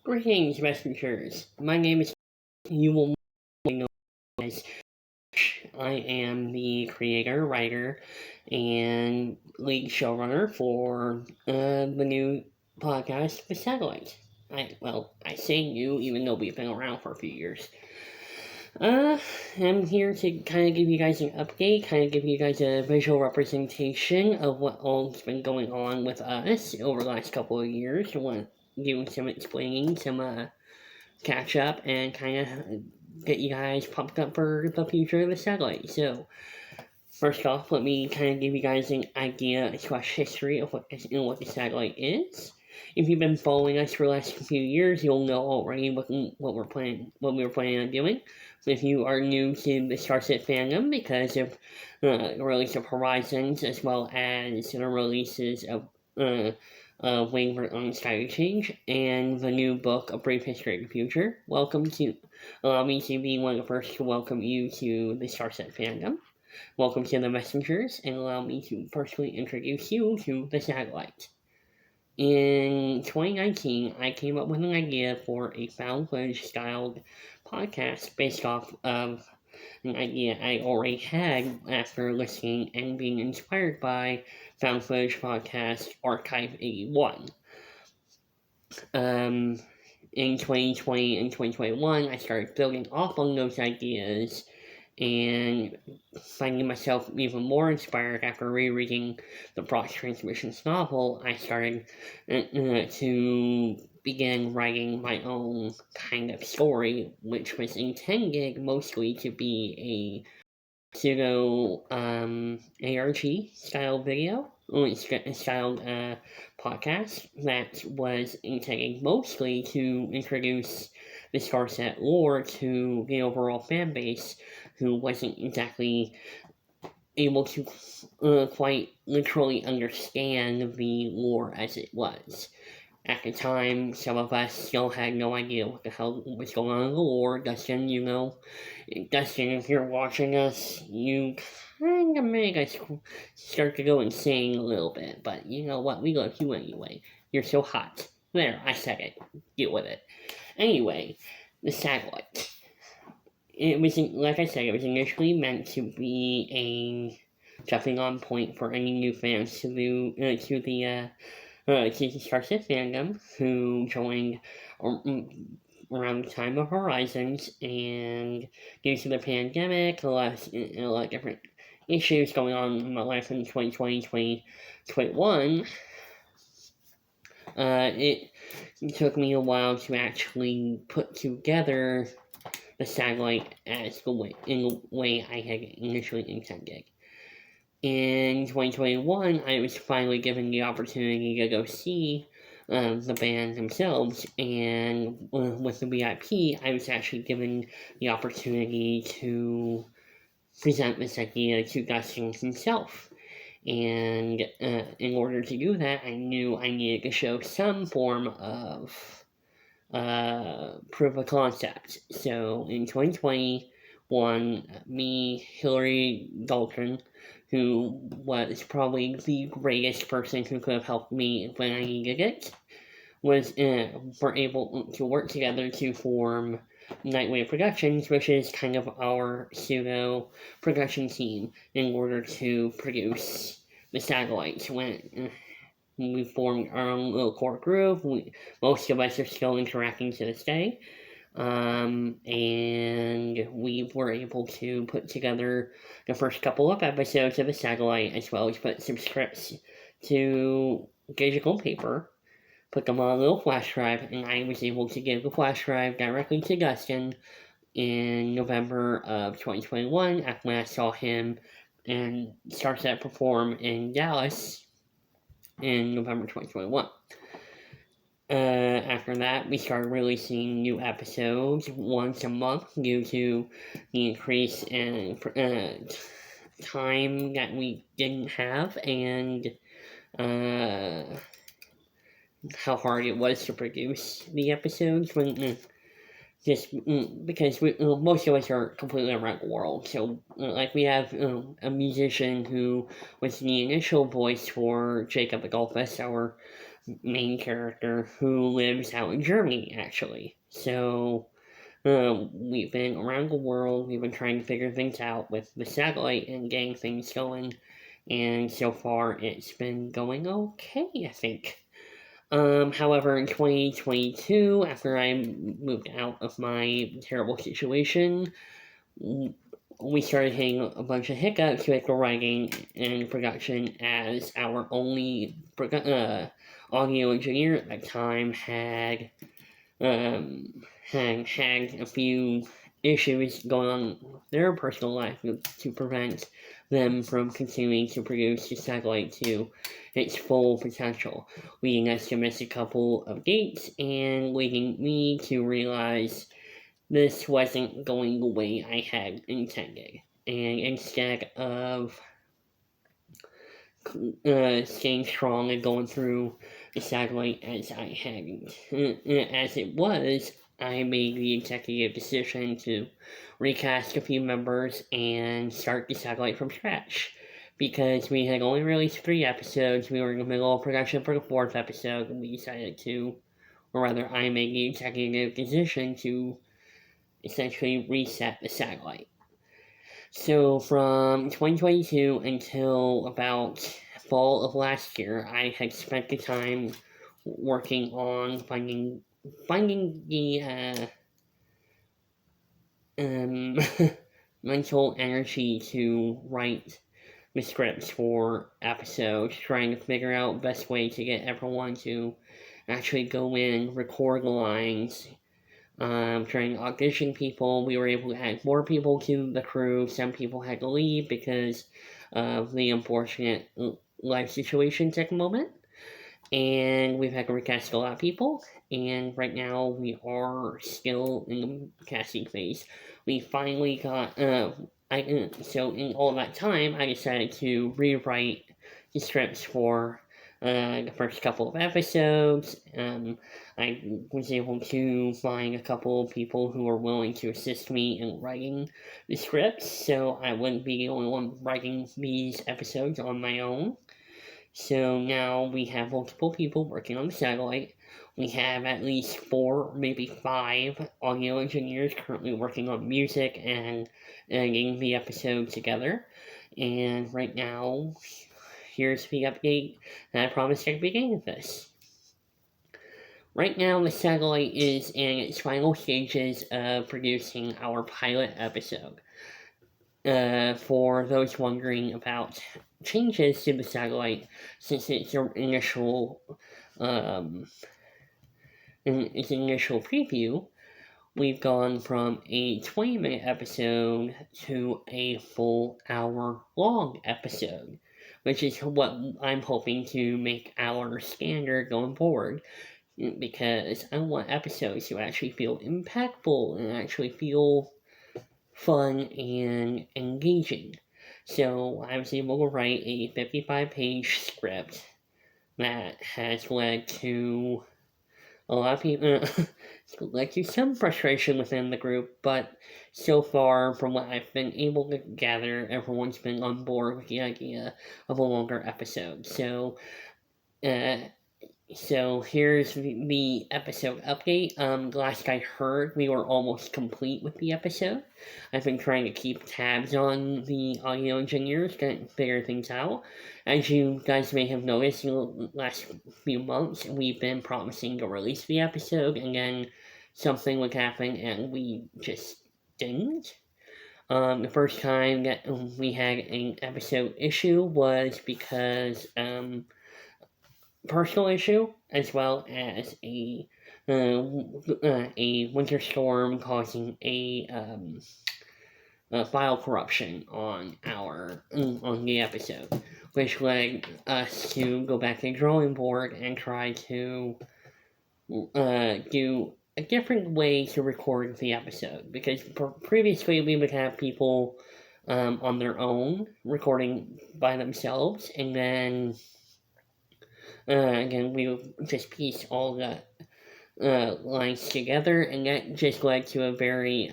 Greetings, messengers. My name is. You will know as. I am the creator, writer, and lead showrunner for the new podcast, The Satellite. I say new, even though we've been around for a few years. I'm here to kind of give you guys an update, kind of give you guys a visual representation of what all's been going on with us over the last couple of years. I want to do some explaining, some catch up, and kind of get you guys pumped up for the future of the satellite. So, first off, let me kind of give you guys an idea / history of what the satellite is. If you've been following us for the last few years, you'll know already what we were planning on doing. If you are new to the Starset fandom because of the release of Horizons as well as the releases of Wayward on Sky Exchange and the new book, A Brief History of the Future, allow me to be one of the first to welcome you to the Starset fandom. Welcome to the Messengers, and allow me to personally introduce you to the satellite. In 2019, I came up with an idea for a found footage styled podcast based off of an idea I already had after listening and being inspired by found footage podcast Archive 81. In 2020 and 2021, I started building off on those ideas and finding myself even more inspired after rereading the Frost Transmissions novel. I started to begin writing my own kind of story, which was intended mostly to be a pseudo ARG style video, styled podcast that was intended mostly to introduce the Starset lore to the overall fan base who wasn't exactly able to quite literally understand the lore as it was. At the time, some of us still had no idea what the hell was going on in the lore. Dustin, if you're watching us, you kind of make us start to go insane a little bit. But you know what? We love you anyway. You're so hot. There, I said it. Deal with it. Anyway, the satellite. It was, like I said, it was initially meant to be a jumping on point for any new fans to the Starset fandom who joined around the time of Horizons, and due to the pandemic, a lot of different issues going on in my life in 2020, 2021, it took me a while to actually put together the satellite in the way I had initially intended. In 2021, I was finally given the opportunity to go see the band themselves, and with the VIP, I was actually given the opportunity to present this idea to Dustin himself. And in order to do that, I knew I needed to show some form of proof of concept. So in 2021, me, Hillary Dalton, who was probably the greatest person who could have helped me when I needed it, were able to work together to form Nightwave Productions, which is kind of our pseudo production team in order to produce the satellites. When we formed our own little core group, most of us are still interacting to this day. And we were able to put together the first couple of episodes of the satellite, as well as put some scripts to digital paper, put them on a little flash drive, and I was able to give the flash drive directly to Dustin in November of 2021 after I saw him and Starset perform in Dallas in November 2021. After that, we started releasing new episodes once a month due to the increase in time that we didn't have and how hard it was to produce the episodes because most of us are completely around the world. So, like, we have a musician who was the initial voice for Jacob Adolphus, our main character who lives out in Germany, actually. So, we've been around the world, we've been trying to figure things out with the satellite and getting things going, and so far it's been going okay, I think. However, in 2022, after I moved out of my terrible situation, we started hitting a bunch of hiccups with the writing and production, as our only audio engineer at that time had had a few issues going on with their personal life to prevent them from continuing to produce the satellite to its full potential, leading us to miss a couple of dates and leading me to realize this wasn't going the way I had intended. And instead of staying strong and going through the satellite as I had, as it was, I made the executive decision to recast a few members and start the satellite from scratch. Because we had only released 3 episodes, we were in the middle of production for the 4th episode, and we decided to, or rather, I made the executive decision to essentially reset the satellite. So from 2022 until about fall of last year, I had spent the time working on finding the mental energy to write the scripts for episodes, trying to figure out best way to get everyone to actually go in, record the lines, trying to audition people. We were able to add more people to the crew. Some people had to leave because of the unfortunate life situations at the moment. And we've had to recast a lot of people. And right now we are still in the casting phase. We finally got. So in all that time, I decided to rewrite the scripts for the first couple of episodes. I was able to find a couple of people who were willing to assist me in writing the scripts, so I wouldn't be the only one writing these episodes on my own. So now we have multiple people working on the satellite. We have at least 4, maybe 5 audio engineers currently working on music and editing the episode together. And right now, here's the update that I promised at the beginning of this. Right now, the satellite is in its final stages of producing our pilot episode. For those wondering about changes to the satellite, since its initial preview, we've gone from a 20-minute episode to a full hour-long episode, which is what I'm hoping to make our standard going forward, because I want episodes to actually feel impactful and actually feel fun and engaging. So I was able to write a 55-page script that has led to a lot of people, led to some frustration within the group, but so far, from what I've been able to gather, everyone's been on board with the idea of a longer episode. So here's the episode update. Last I heard, we were almost complete with the episode. I've been trying to keep tabs on the audio engineers to figure things out. As you guys may have noticed in the last few months, we've been promising to release the episode, and then something would happen, and we just didn't. The first time that we had an episode issue was because, personal issue, as well as a winter storm causing a file corruption on the episode, which led us to go back to the drawing board and try to do a different way to record the episode, because previously we would have people on their own recording by themselves, and then again, we would just piece all the lines together, and that just led to a very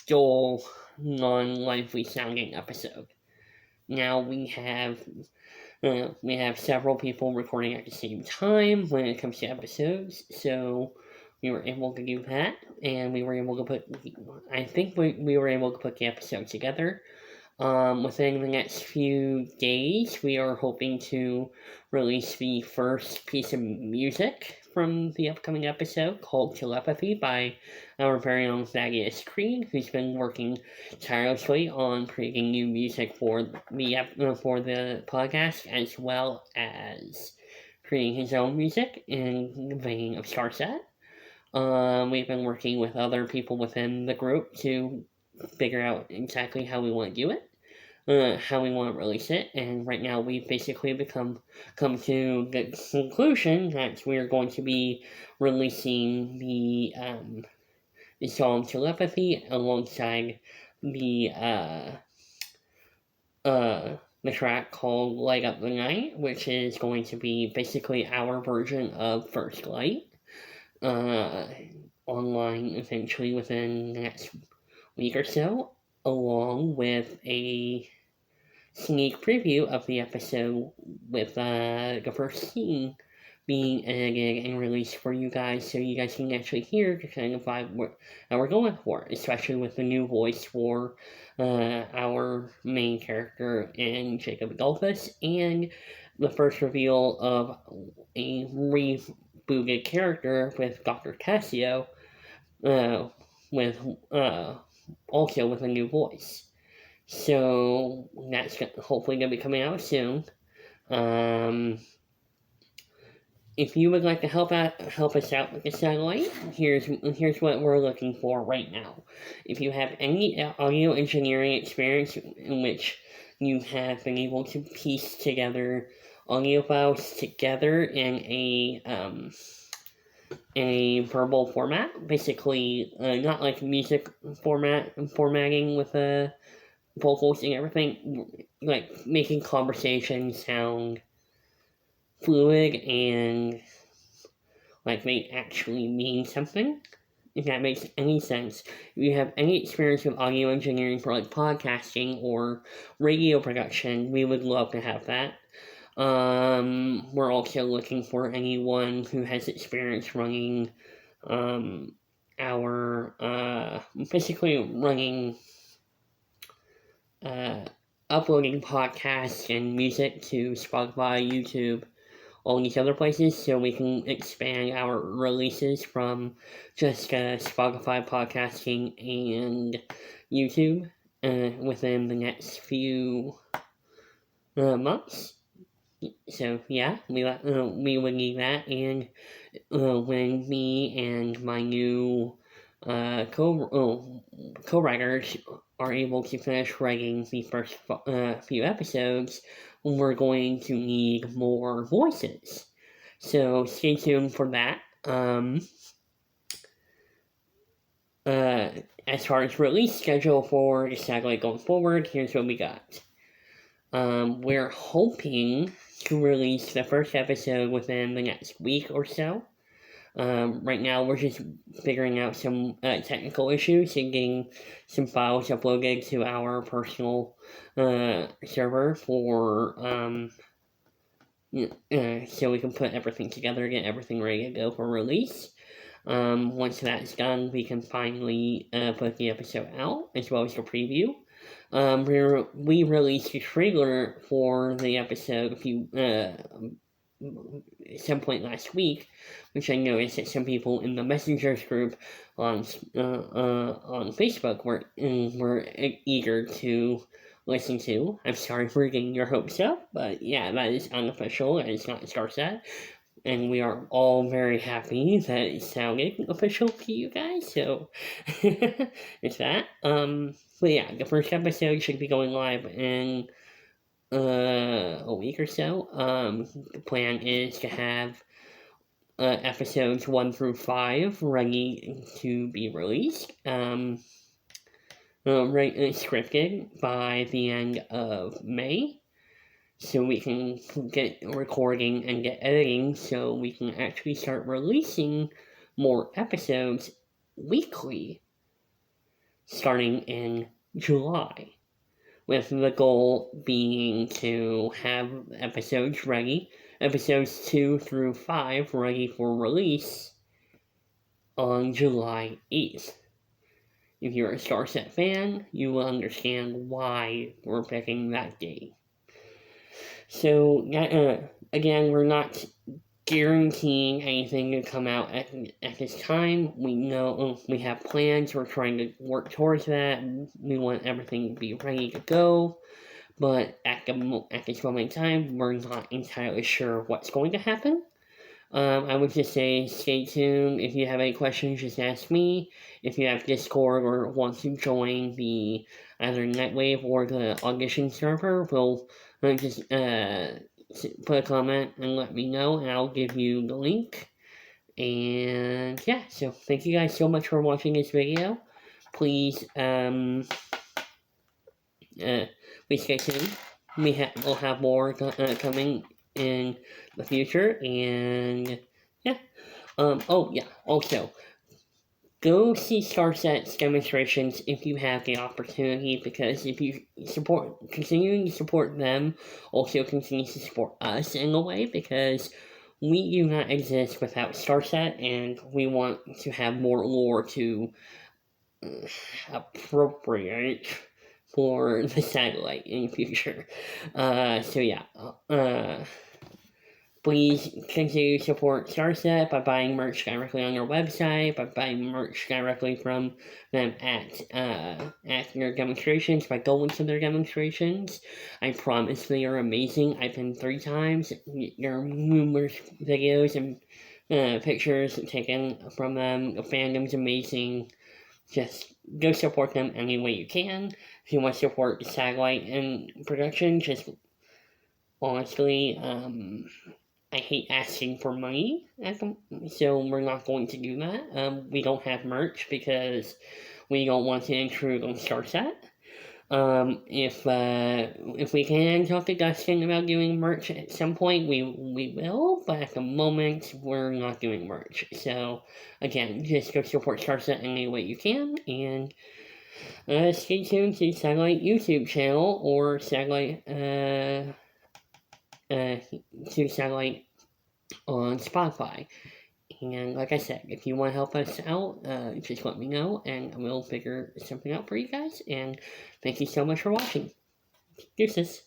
dull, non-lively sounding episode. Now we have We have several people recording at the same time when it comes to episodes, so we were able to do that, and we were able to put, I think we were able to put the episode together. Within the next few days, we are hoping to release the first piece of music from the upcoming episode called Telepathy by our very own Thaddeus Creed, who's been working tirelessly on creating new music for the podcast, as well as creating his own music in the vein of Starset. We've been working with other people within the group to figure out exactly how we want to do it, how we want to release it, and right now we've basically come to the conclusion that we're going to be releasing the song Telepathy alongside the the track called Light Up the Night, which is going to be basically our version of First Light, uh, online eventually within the next week or so, along with a sneak preview of the episode with the first scene being edited and released for you guys, so you guys can actually hear the kind of vibe that we're going for, especially with the new voice for our main character in Jacob Adolphus, and the first reveal of a rebooted character with Dr. Cassio, uh, with also with a new voice. So that's hopefully going to be coming out soon. Um, if you would like to help us out with the satellite, here's what we're looking for right now. If you have any audio engineering experience in which you have been able to piece together audio files together in a verbal format, basically not like music formatting with a vocals and everything, like making conversation sound fluid and like they actually mean something. If that makes any sense. If you have any experience with audio engineering for like podcasting or radio production, we would love to have that. We're also looking for anyone who has experience running our basically running uh, uploading podcasts and music to Spotify, YouTube, all these other places, so we can expand our releases from just Spotify podcasting and YouTube within the next few months. So yeah, we would need that, and when me and my new co-writers are able to finish writing the first few episodes, we're going to need more voices. So stay tuned for that. As far as release schedule for the satellite going forward, here's what we got. We're hoping to release the first episode within the next week or so. Right now, we're just figuring out some technical issues and getting some files uploaded to our personal server for so we can put everything together, get everything ready to go for release. Once that's done, we can finally put the episode out as well as the preview. We released a trailer for the episode some point last week, which I noticed that some people in the messengers group on Facebook were eager to listen to. I'm sorry for getting your hopes up, but yeah, that is unofficial and it's not Starset. And we are all very happy that it sounded official to you guys, so it's that. But yeah, the first episode should be going live in a week or so. The plan is to have episodes 1 through 5 ready to be released. Scripted by the end of May, so we can get recording and get editing, so we can actually start releasing more episodes weekly starting in July. with the goal being to have episodes 2 through 5 ready for release on July 8th. If you're a Starset fan, you will understand why we're picking that date. So, again, we're not guaranteeing anything to come out at this time. We know we have plans. We're trying to work towards that. We want everything to be ready to go. But at this moment in time, we're not entirely sure what's going to happen. I would just say stay tuned. If you have any questions, just ask me. If you have Discord or want to join the either Nightwave or the Audition server, we'll just put a comment and let me know, and I'll give you the link. And yeah, so thank you guys so much for watching this video. Please, please stay tuned. We'll have more coming in the future, and yeah. Oh yeah. Also, go see Starset's demonstrations if you have the opportunity, because if you continuing to support them, also continues to support us in a way, because we do not exist without Starset, and we want to have more lore to appropriate for the satellite in the future. So yeah, please continue to support Starset by buying merch directly on their website, by buying merch directly from them at their demonstrations, by going to their demonstrations. I promise they are amazing. I've been 3 times. There are numerous videos and pictures taken from them. The fandom's amazing. Just go support them any way you can. If you want to support the satellite and production, just honestly, I hate asking for money, so we're not going to do that. We don't have merch because we don't want to intrude on Starset. If we can talk to Dustin about doing merch at some point, we will, but at the moment, we're not doing merch. So, again, just go support Starset any way you can, and stay tuned to Satellite YouTube channel, or Satellite, to Satellite on Spotify. And like I said, if you want to help us out, just let me know and we'll figure something out for you guys. And thank you so much for watching. Deuces.